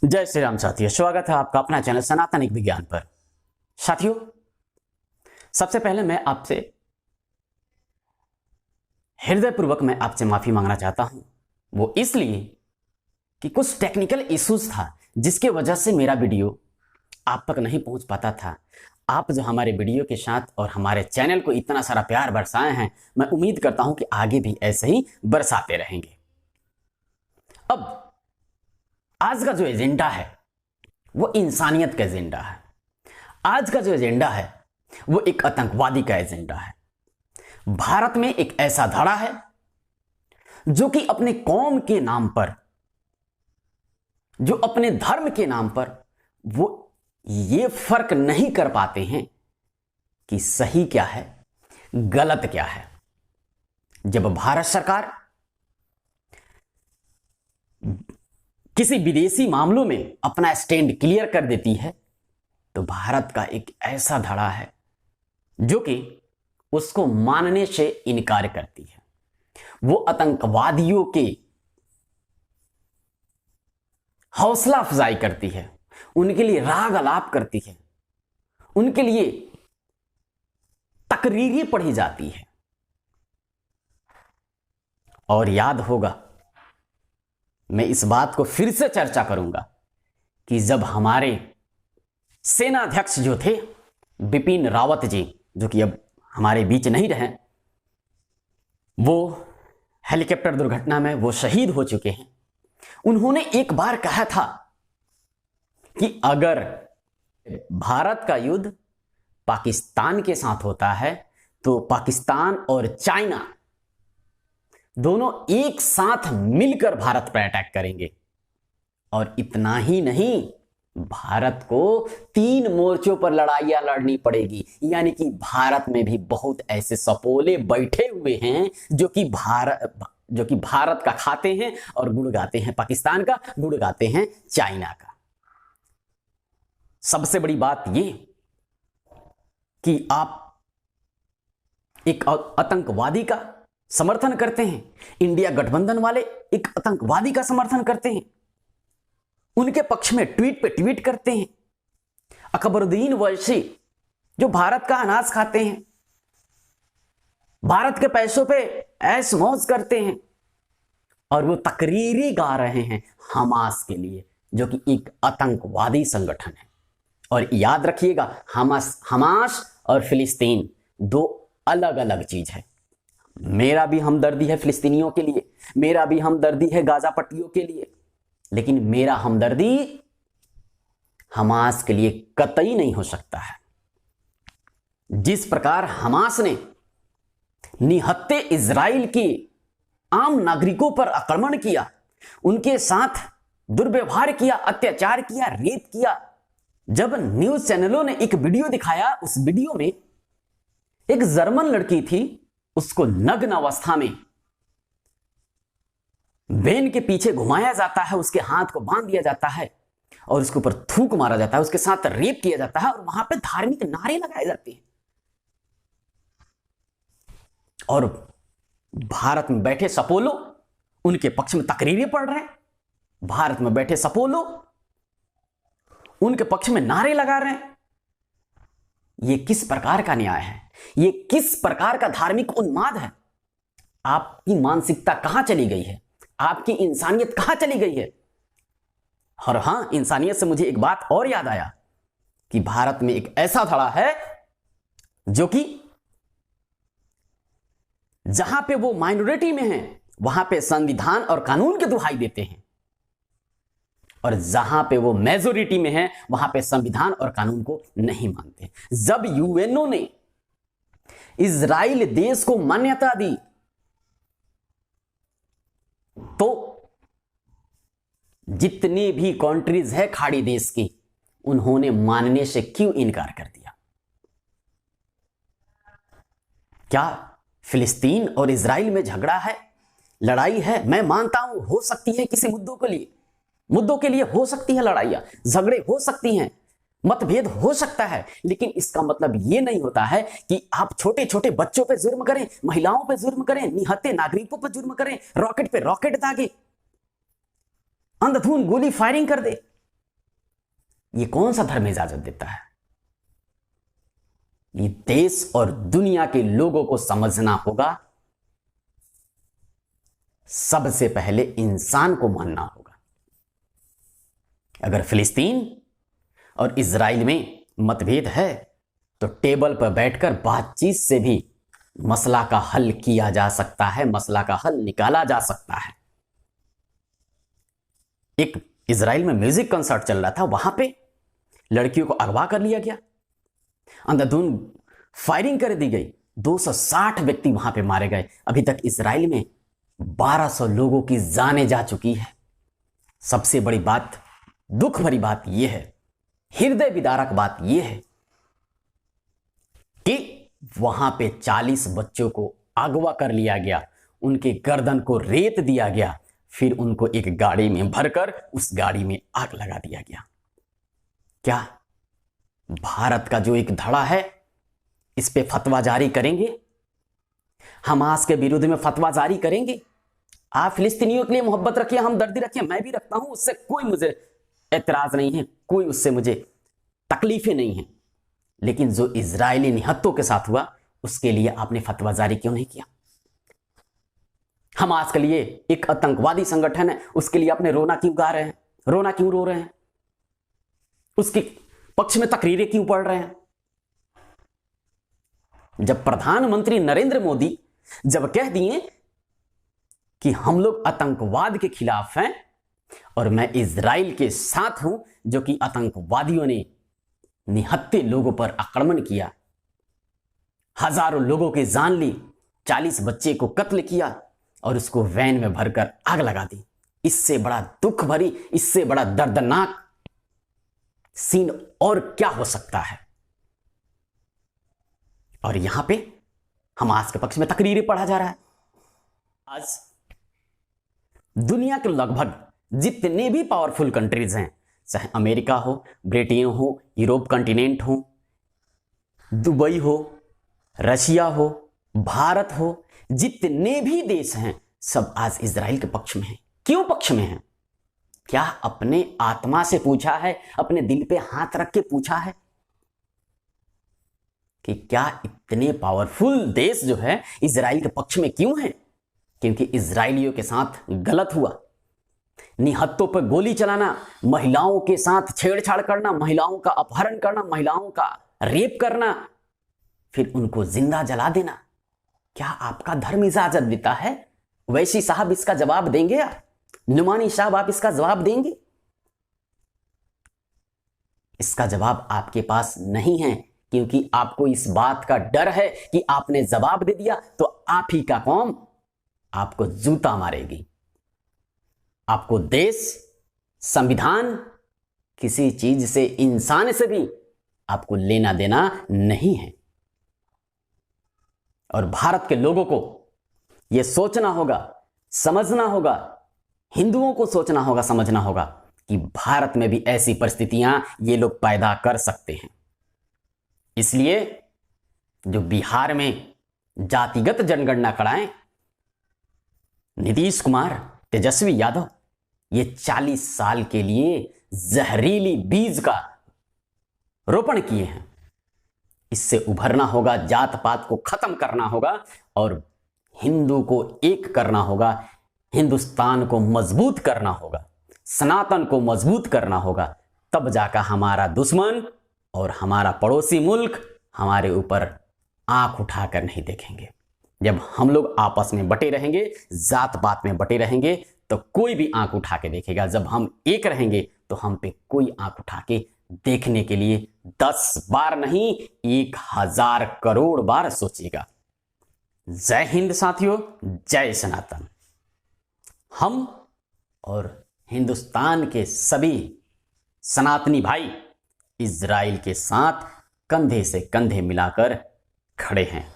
जय श्री राम साथियों, स्वागत है आपका अपना चैनल सनातन विज्ञान पर। साथियों, सबसे पहले मैं आपसे हृदयपूर्वक माफी मांगना चाहता हूं। वो इसलिए कि कुछ टेक्निकल इश्यूज था जिसके वजह से मेरा वीडियो आप तक नहीं पहुंच पाता था। आप जो हमारे वीडियो के साथ और हमारे चैनल को इतना सारा प्यार बरसाए हैं, मैं उम्मीद करता हूं कि आगे भी ऐसे ही बरसाते रहेंगे। अब आज का जो एजेंडा है वो इंसानियत का एजेंडा है। आज का जो एजेंडा है वो एक आतंकवादी का एजेंडा है। भारत में एक ऐसा धड़ा है जो कि अपने कौम के नाम पर, जो अपने धर्म के नाम पर, वो ये फर्क नहीं कर पाते हैं कि सही क्या है, गलत क्या है। जब भारत सरकार किसी विदेशी मामलों में अपना स्टैंड क्लियर कर देती है तो भारत का एक ऐसा धड़ा है जो कि उसको मानने से इनकार करती है। वो आतंकवादियों के हौसला अफजाई करती है, उनके लिए राग अलाप करती है, उनके लिए तकरीरें पढ़ी जाती है। और याद होगा, मैं इस बात को फिर से चर्चा करूंगा कि जब हमारे सेनाध्यक्ष जो थे बिपिन रावत जी, जो कि अब हमारे बीच नहीं रहे, वो हेलीकॉप्टर दुर्घटना में वो शहीद हो चुके हैं। उन्होंने एक बार कहा था कि अगर भारत का युद्ध पाकिस्तान के साथ होता है तो पाकिस्तान और चाइना दोनों एक साथ मिलकर भारत पर अटैक करेंगे। और इतना ही नहीं, भारत को 3 मोर्चों पर लड़ाइयां लड़नी पड़ेगी। यानी कि भारत में भी बहुत ऐसे सपोले बैठे हुए हैं जो कि भारत का खाते हैं और गुड़ गाते हैं पाकिस्तान का, गुड़ गाते हैं चाइना का। सबसे बड़ी बात यह कि आप एक आतंकवादी का समर्थन करते हैं, इंडिया गठबंधन वाले एक आतंकवादी का समर्थन करते हैं, उनके पक्ष में ट्वीट पे ट्वीट करते हैं। अकबरुद्दीन वैसी जो भारत का अनाज खाते हैं, भारत के पैसों पे ऐश मौज करते हैं, और वो तकरीरें गा रहे हैं हमास के लिए, जो कि एक आतंकवादी संगठन है। और याद रखिएगा, हमास और फिलिस्तीन दो अलग अलग चीज है। मेरा भी हमदर्दी है फिलिस्तीनियों के लिए, मेरा भी हमदर्दी है गाजा पट्टियों के लिए, लेकिन मेरा हमदर्दी हमास के लिए कतई नहीं हो सकता है। जिस प्रकार हमास ने निहत्थे इजराइल के आम नागरिकों पर आक्रमण किया, उनके साथ दुर्व्यवहार किया, अत्याचार किया, रेप किया। जब न्यूज चैनलों ने एक वीडियो दिखाया, उस वीडियो में एक जर्मन लड़की थी, उसको नग्न अवस्था में वैन के पीछे घुमाया जाता है, उसके हाथ को बांध दिया जाता है और उसके ऊपर थूक मारा जाता है, उसके साथ रेप किया जाता है और वहां पे धार्मिक नारे लगाए जाते हैं। और भारत में बैठे सपोलो उनके पक्ष में तकरीरें पढ़ रहे हैं, भारत में बैठे सपोलो उनके पक्ष में नारे लगा रहे हैं। ये किस प्रकार का न्याय है? ये किस प्रकार का धार्मिक उन्माद है? आपकी मानसिकता कहां चली गई है? आपकी इंसानियत कहां चली गई है? और हां, इंसानियत से मुझे एक बात और याद आया कि भारत में एक ऐसा धड़ा है जो कि जहां पे वो माइनॉरिटी में है वहां पे संविधान और कानून की दुहाई देते हैं, और जहां पे वो मेजोरिटी में है वहां पे संविधान और कानून को नहीं मानते। जब यूएनओ ने इजराइल देश को मान्यता दी तो जितने भी कंट्रीज है खाड़ी देश की, उन्होंने मानने से क्यों इनकार कर दिया? क्या फिलिस्तीन और इजराइल में झगड़ा है, लड़ाई है? मैं मानता हूं हो सकती है, किसी मुद्दों के लिए हो सकती है लड़ाइयां, झगड़े हो सकती हैं, मतभेद हो सकता है, लेकिन इसका मतलब यह नहीं होता है कि आप छोटे छोटे बच्चों पे जुर्म करें, महिलाओं पे जुर्म करें, निहत्थे नागरिकों पे जुर्म करें, रॉकेट पे रॉकेट दागे, अंधाधुंध गोली फायरिंग कर दे। ये कौन सा धर्म इजाजत देता है? ये देश और दुनिया के लोगों को समझना होगा। सबसे पहले इंसान को मानना होगा। अगर फिलिस्तीन और इजराइल में मतभेद है तो टेबल पर बैठकर बातचीत से भी मसला का हल किया जा सकता है, मसला का हल निकाला जा सकता है। एक इजराइल में म्यूजिक कंसर्ट चल रहा था, वहां पे लड़कियों को अगवा कर लिया गया, अंधाधुंध फायरिंग कर दी गई, 260 व्यक्ति वहां पे मारे गए। अभी तक इजराइल में 1200 लोगों की जानें जा चुकी है। सबसे बड़ी बात, दुख भरी बात यह है, हृदय विदारक बात यह है कि वहां पे 40 बच्चों को अगवा कर लिया गया, उनके गर्दन को रेत दिया गया, फिर उनको एक गाड़ी में भरकर उस गाड़ी में आग लगा दिया गया। क्या भारत का जो एक धड़ा है इस पे फतवा जारी करेंगे? हमास के विरुद्ध में फतवा जारी करेंगे? आप फिलिस्तीनियों के लिए मोहब्बत रखिए, हमदर्दी रखिए, मैं भी रखता हूं, उससे कोई मुझे एतराज नहीं है, कोई उससे मुझे तकलीफें नहीं है। लेकिन जो इजरायली निहत्तों के साथ हुआ उसके लिए आपने फतवा जारी क्यों नहीं किया? हमास के लिए एक आतंकवादी संगठन है, उसके लिए आपने रोना क्यों गा रहे हैं, रोना क्यों रो रहे हैं, उसके पक्ष में तकरीरें क्यों पढ़ रहे हैं? जब प्रधानमंत्री नरेंद्र मोदी जब कह दिए कि हम लोग आतंकवाद के खिलाफ हैं और मैं इजराइल के साथ हूं जो कि आतंकवादियों ने निहत्थे लोगों पर आक्रमण किया, हजारों लोगों की जान ली, 40 बच्चे को कत्ल किया और उसको वैन में भरकर आग लगा दी, इससे बड़ा दुख भरी, इससे बड़ा दर्दनाक सीन और क्या हो सकता है? और यहां पे हमास के पक्ष में तकरीरें पढ़ा जा रहा है। आज दुनिया के लगभग जितने भी पावरफुल कंट्रीज हैं, चाहे अमेरिका हो, ब्रिटेन हो, यूरोप कॉन्टिनेंट हो, दुबई हो, रशिया हो, भारत हो, जितने भी देश हैं सब आज इजराइल के पक्ष में हैं। क्यों पक्ष में हैं? क्या अपने आत्मा से पूछा है, अपने दिल पे हाथ रख के पूछा है कि क्या इतने पावरफुल देश जो है इजराइल के पक्ष में क्यों हैं? क्योंकि इजराइलियों के साथ गलत हुआ, निहत्तों पर गोली चलाना, महिलाओं के साथ छेड़छाड़ करना, महिलाओं का अपहरण करना, महिलाओं का रेप करना, फिर उनको जिंदा जला देना, क्या आपका धर्म इजाजत देता है? वैसी साहब इसका जवाब देंगे? आप नुमानी साहब आप इसका जवाब देंगे? इसका जवाब आपके पास नहीं है, क्योंकि आपको इस बात का डर है कि आपने जवाब दे दिया तो आप ही का कौम आपको जूता मारेगी। आपको देश, संविधान, किसी चीज से, इंसान से भी आपको लेना देना नहीं है। और भारत के लोगों को यह सोचना होगा, समझना होगा, हिंदुओं को सोचना होगा, समझना होगा कि भारत में भी ऐसी परिस्थितियां ये लोग पैदा कर सकते हैं। इसलिए जो बिहार में जातिगत जनगणना कराएं, नीतीश कुमार, तेजस्वी यादव, ये 40 साल के लिए जहरीली बीज का रोपण किए हैं। इससे उभरना होगा, जात पात को खत्म करना होगा और हिंदू को एक करना होगा, हिंदुस्तान को मजबूत करना होगा, सनातन को मजबूत करना होगा। तब जाकर हमारा दुश्मन और हमारा पड़ोसी मुल्क हमारे ऊपर आंख उठाकर नहीं देखेंगे। जब हम लोग आपस में बटे रहेंगे, जात पात में बटे रहेंगे, तो कोई भी आंख उठा के देखेगा। जब हम एक रहेंगे तो हम पे कोई आंख उठा के देखने के लिए 10 बार नहीं 1000 करोड़ बार सोचेगा। जय हिंद साथियों, जय सनातन। हम और हिंदुस्तान के सभी सनातनी भाई इजराइल के साथ कंधे से कंधे मिलाकर खड़े हैं।